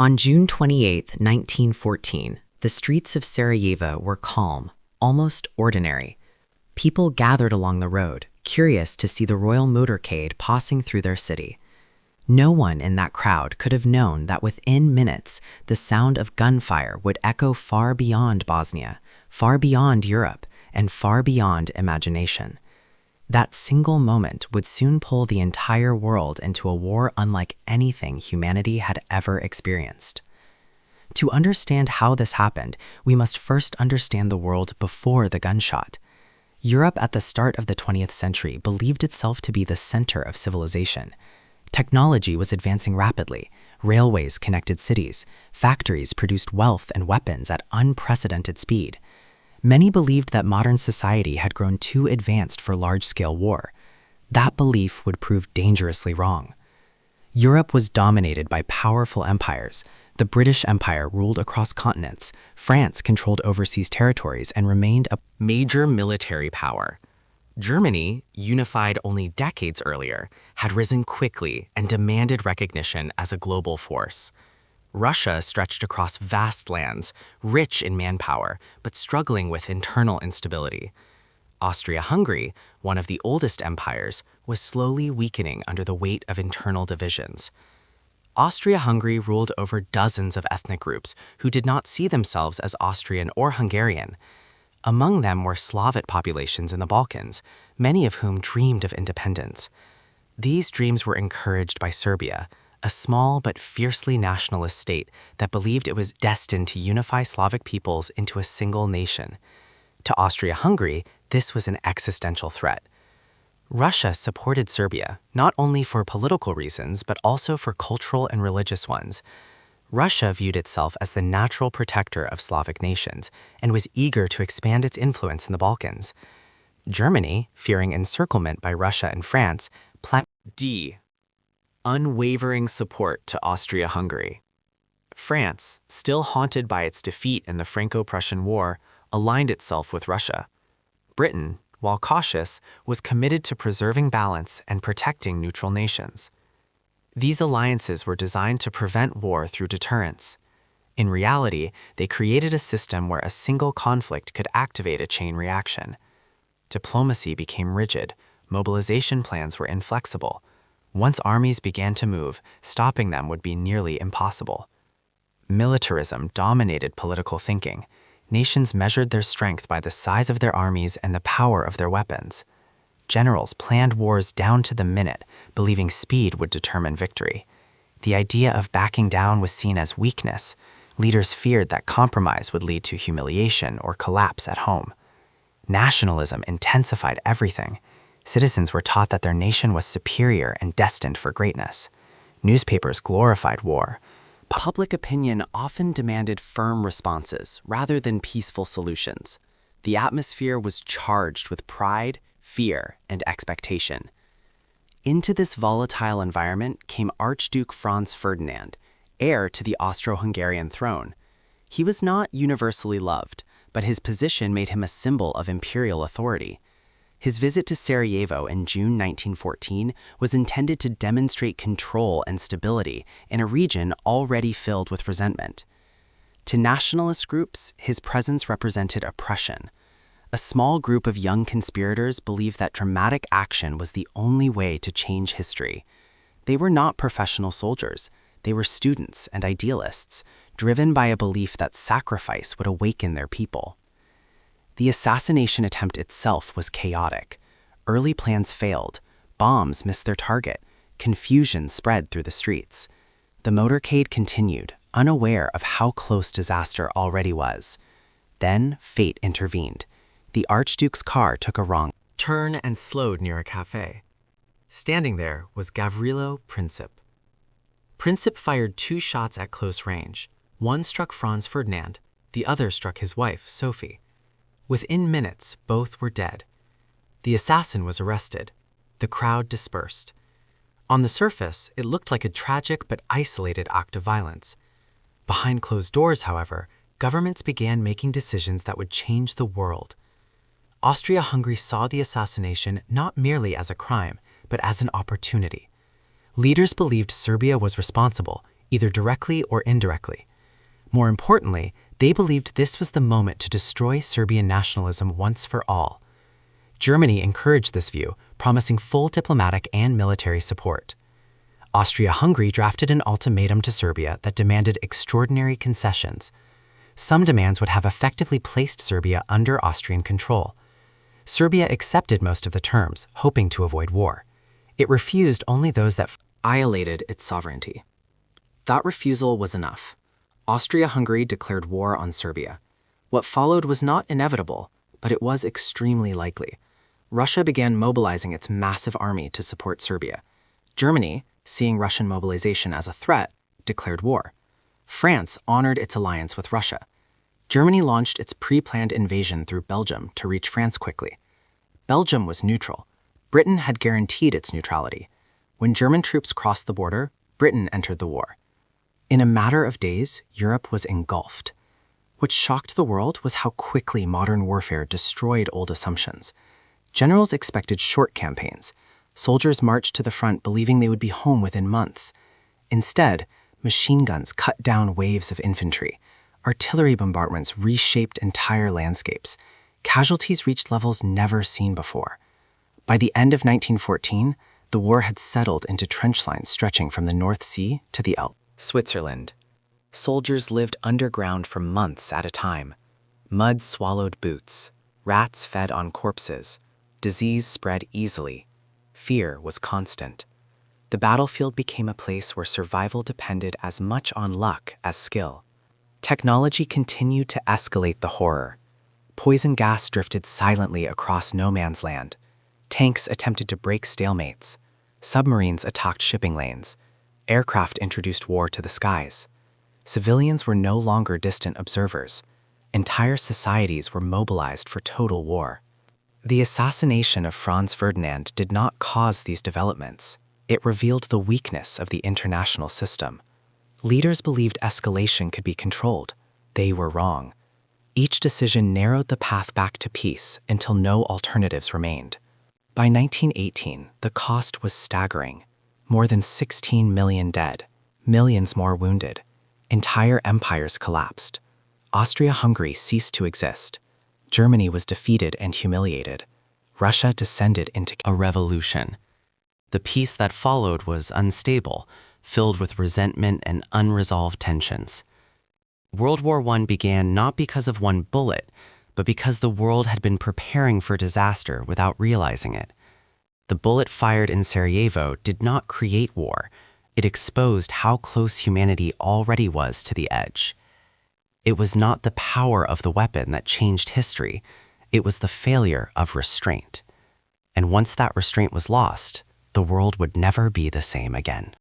On June 28, 1914, the streets of Sarajevo were calm, almost ordinary. People gathered along the road, curious to see the royal motorcade passing through their city. No one in that crowd could have known that within minutes, the sound of gunfire would echo far beyond Bosnia, far beyond Europe, and far beyond imagination. That single moment would soon pull the entire world into a war unlike anything humanity had ever experienced. To understand how this happened, we must first understand the world before the gunshot. Europe at the start of the 20th century believed itself to be the center of civilization. Technology was advancing rapidly. Railways connected cities. Factories produced wealth and weapons at unprecedented speed. Many believed that modern society had grown too advanced for large-scale war. That belief would prove dangerously wrong. Europe was dominated by powerful empires. The British Empire ruled across continents. France controlled overseas territories and remained a major military power. Germany, unified only decades earlier, had risen quickly and demanded recognition as a global force. Russia stretched across vast lands, rich in manpower, but struggling with internal instability. Austria-Hungary, one of the oldest empires, was slowly weakening under the weight of internal divisions. Austria-Hungary ruled over dozens of ethnic groups who did not see themselves as Austrian or Hungarian. Among them were Slavic populations in the Balkans, many of whom dreamed of independence. These dreams were encouraged by Serbia, a small but fiercely nationalist state that believed it was destined to unify Slavic peoples into a single nation. To Austria-Hungary, this was an existential threat. Russia supported Serbia, not only for political reasons, but also for cultural and religious ones. Russia viewed itself as the natural protector of Slavic nations and was eager to expand its influence in the Balkans. Germany, fearing encirclement by Russia and France, planned unwavering support to Austria-Hungary. France, still haunted by its defeat in the Franco-Prussian War, aligned itself with Russia. Britain, while cautious, was committed to preserving balance and protecting neutral nations. These alliances were designed to prevent war through deterrence. In reality, they created a system where a single conflict could activate a chain reaction. Diplomacy became rigid, mobilization plans were inflexible. Once armies began to move, stopping them would be nearly impossible. Militarism dominated political thinking. Nations measured their strength by the size of their armies and the power of their weapons. Generals planned wars down to the minute, believing speed would determine victory. The idea of backing down was seen as weakness. Leaders feared that compromise would lead to humiliation or collapse at home. Nationalism intensified everything. Citizens were taught that their nation was superior and destined for greatness. Newspapers glorified war. Public opinion often demanded firm responses rather than peaceful solutions. The atmosphere was charged with pride, fear, and expectation. Into this volatile environment came Archduke Franz Ferdinand, heir to the Austro-Hungarian throne. He was not universally loved, but his position made him a symbol of imperial authority. His visit to Sarajevo in June 1914 was intended to demonstrate control and stability in a region already filled with resentment. To nationalist groups, his presence represented oppression. A small group of young conspirators believed that dramatic action was the only way to change history. They were not professional soldiers. They were students and idealists, driven by a belief that sacrifice would awaken their people. The assassination attempt itself was chaotic. Early plans failed. Bombs missed their target. Confusion spread through the streets. The motorcade continued, unaware of how close disaster already was. Then fate intervened. The Archduke's car took a wrong turn and slowed near a cafe. Standing there was Gavrilo Princip. Princip fired 2 shots at close range. One struck Franz Ferdinand, the other struck his wife, Sophie. Within minutes, both were dead. The assassin was arrested. The crowd dispersed. On the surface, it looked like a tragic but isolated act of violence. Behind closed doors, however, governments began making decisions that would change the world. Austria-Hungary saw the assassination not merely as a crime, but as an opportunity. Leaders believed Serbia was responsible, either directly or indirectly. More importantly, they believed this was the moment to destroy Serbian nationalism once for all. Germany encouraged this view, promising full diplomatic and military support. Austria-Hungary drafted an ultimatum to Serbia that demanded extraordinary concessions. Some demands would have effectively placed Serbia under Austrian control. Serbia accepted most of the terms, hoping to avoid war. It refused only those that violated its sovereignty. That refusal was enough. Austria-Hungary declared war on Serbia. What followed was not inevitable, but it was extremely likely. Russia began mobilizing its massive army to support Serbia. Germany, seeing Russian mobilization as a threat, declared war. France honored its alliance with Russia. Germany launched its pre-planned invasion through Belgium to reach France quickly. Belgium was neutral. Britain had guaranteed its neutrality. When German troops crossed the border, Britain entered the war. In a matter of days, Europe was engulfed. What shocked the world was how quickly modern warfare destroyed old assumptions. Generals expected short campaigns. Soldiers marched to the front believing they would be home within months. Instead, machine guns cut down waves of infantry. Artillery bombardments reshaped entire landscapes. Casualties reached levels never seen before. By the end of 1914, the war had settled into trench lines stretching from the North Sea to the Alps. Switzerland. Soldiers lived underground for months at a time. Mud swallowed boots. Rats fed on corpses. Disease spread easily. Fear was constant. The battlefield became a place where survival depended as much on luck as skill. Technology continued to escalate the horror. Poison gas drifted silently across no man's land. Tanks attempted to break stalemates. Submarines attacked shipping lanes. Aircraft introduced war to the skies. Civilians were no longer distant observers. Entire societies were mobilized for total war. The assassination of Franz Ferdinand did not cause these developments. It revealed the weakness of the international system. Leaders believed escalation could be controlled. They were wrong. Each decision narrowed the path back to peace until no alternatives remained. By 1918, the cost was staggering. More than 16 million dead, millions more wounded. Entire empires collapsed. Austria-Hungary ceased to exist. Germany was defeated and humiliated. Russia descended into a revolution. The peace that followed was unstable, filled with resentment and unresolved tensions. World War I began not because of one bullet, but because the world had been preparing for disaster without realizing it. The bullet fired in Sarajevo did not create war. It exposed how close humanity already was to the edge. It was not the power of the weapon that changed history. It was the failure of restraint. And once that restraint was lost, the world would never be the same again.